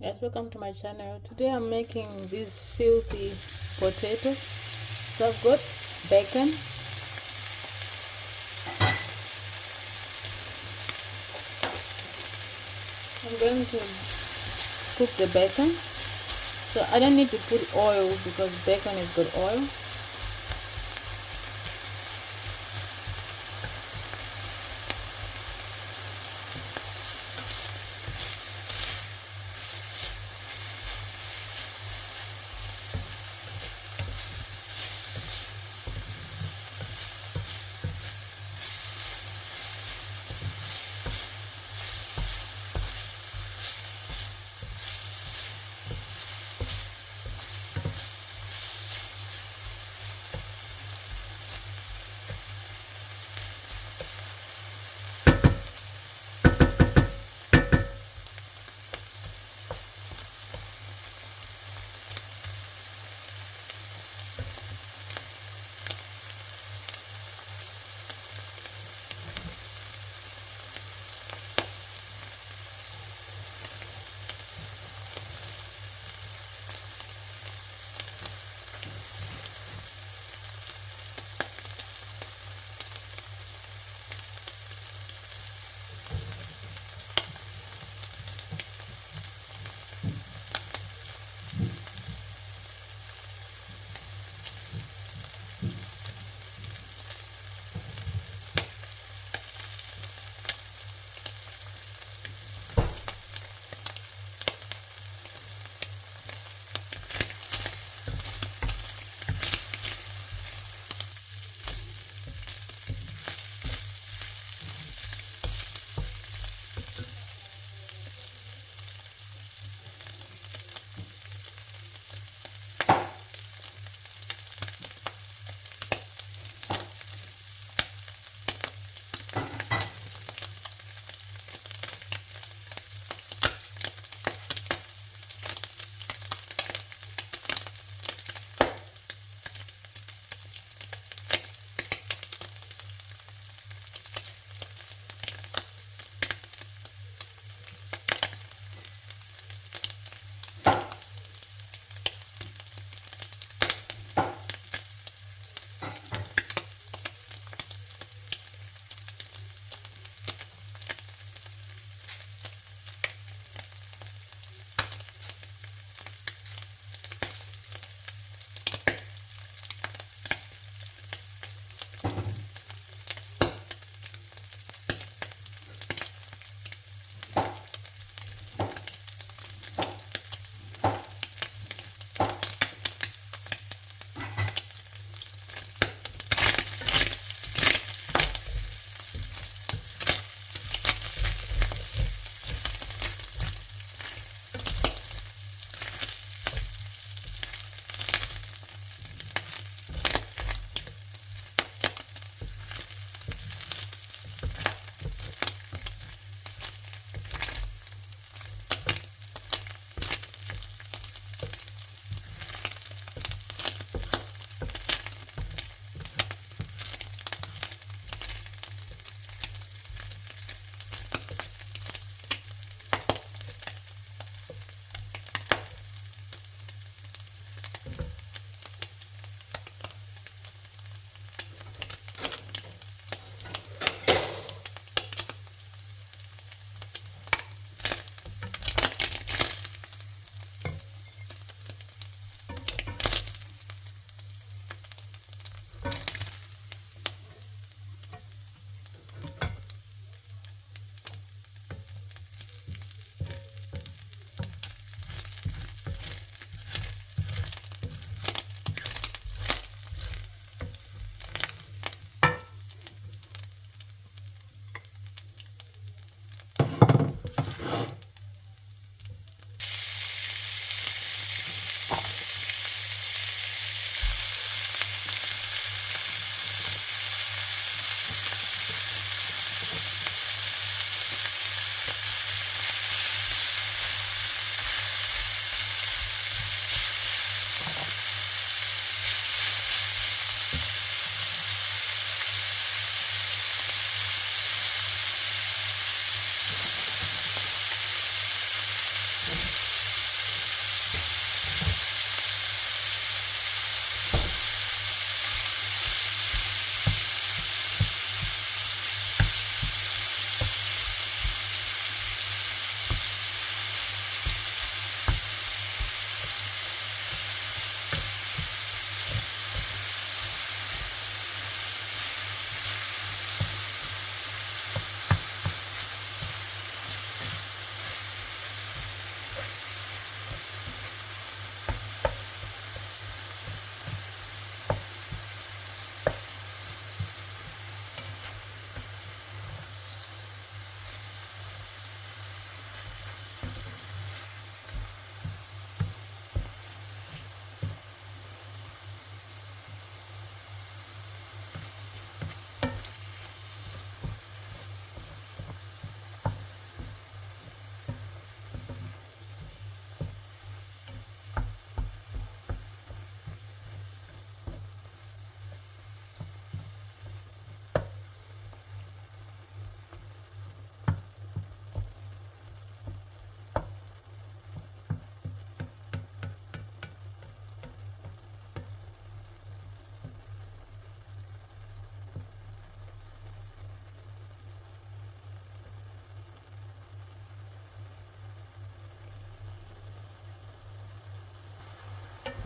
Yes, welcome to my channel. Today I'm making these filthy potatoes. So I've got bacon. I'm going to cook the bacon. So I don't need to put oil because bacon has got oil.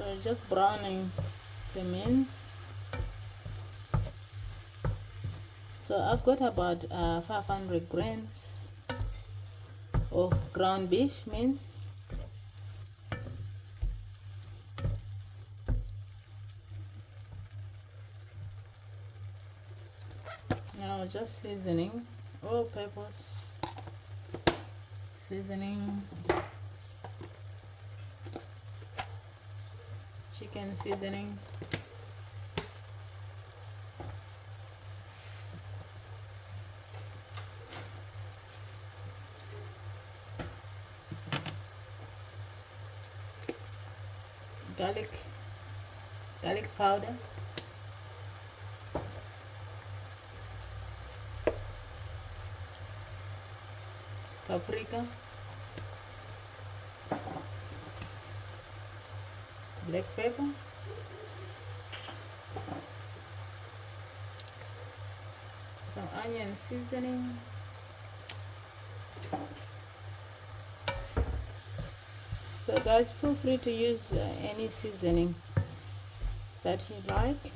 So just browning the mince. So I've got about 500 grams of ground beef mince. Now just seasoning, all purpose seasoning, chicken seasoning, garlic powder, paprika, black pepper, some onion seasoning, so guys, feel free to use any seasoning that you like.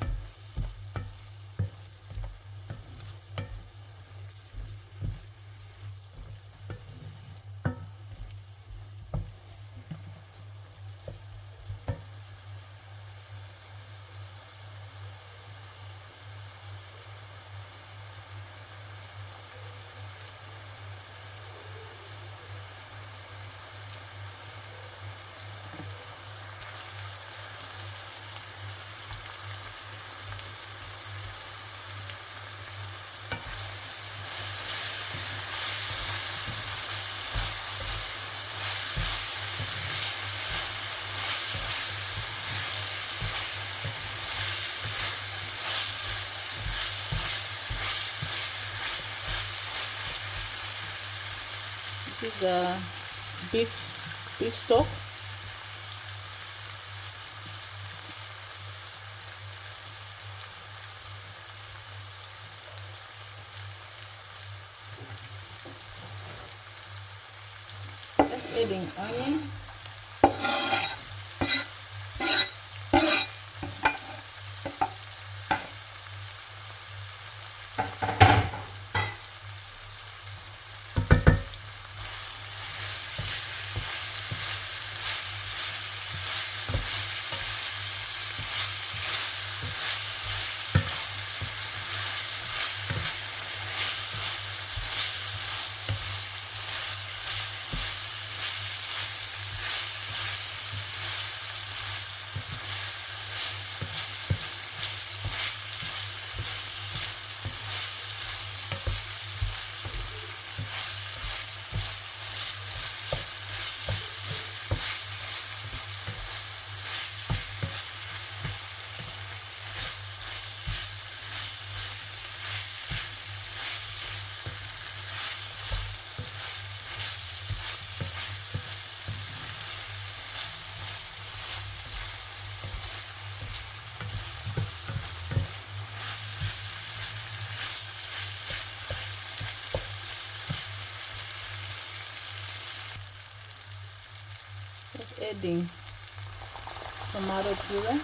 This is beef stock. Just adding onion, just adding tomato puree,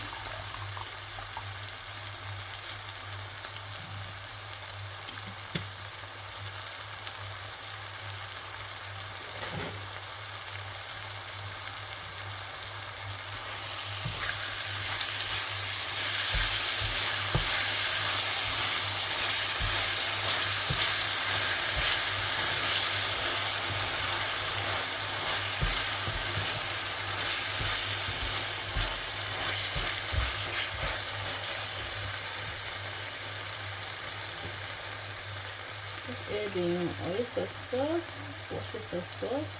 just adding oyster sauce, Worcester sauce,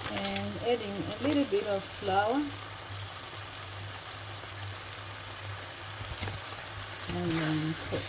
and adding a little bit of flour, and then cook.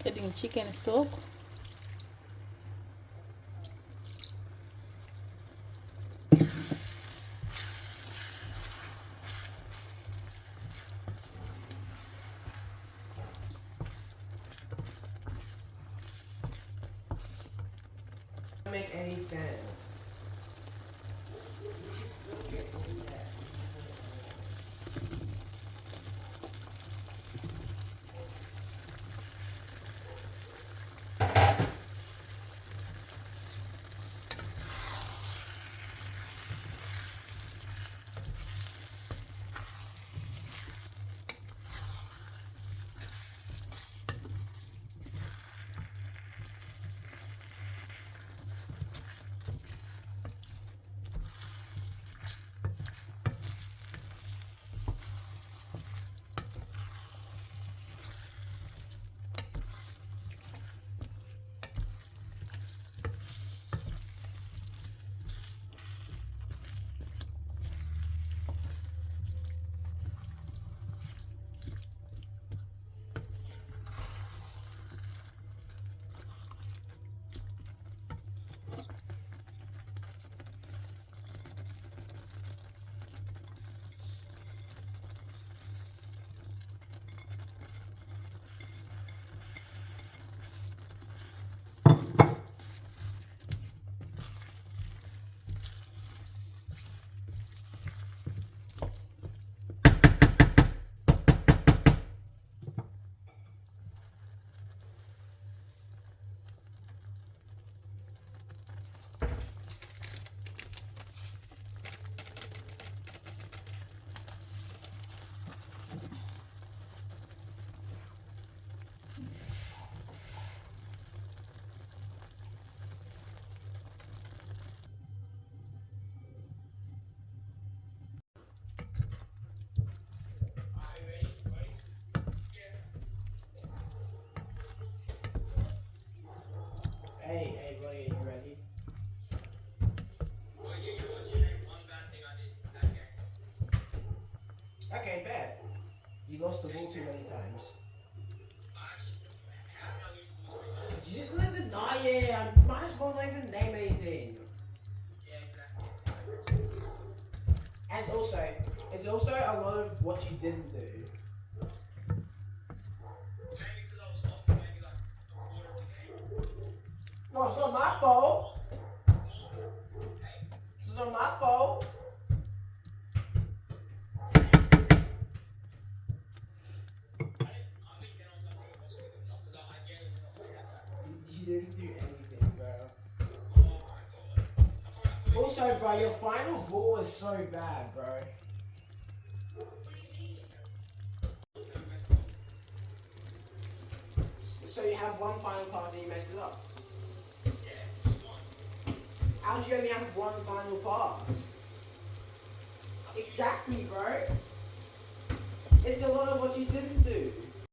adding chicken stock. Make any sense. Hey, buddy, are you ready? Okay, bet. You lost the ball too many times. You're just gonna deny it. I might as well not even name anything. And also, it's also a lot of what you didn't do. No, it's not my fault. It's not my fault. You didn't do anything, bro. Also, bro, your final ball is so bad, bro. So you have one final pass and you mess it up. How do you only have one final pass? Exactly, bro. It's a lot of what you didn't do.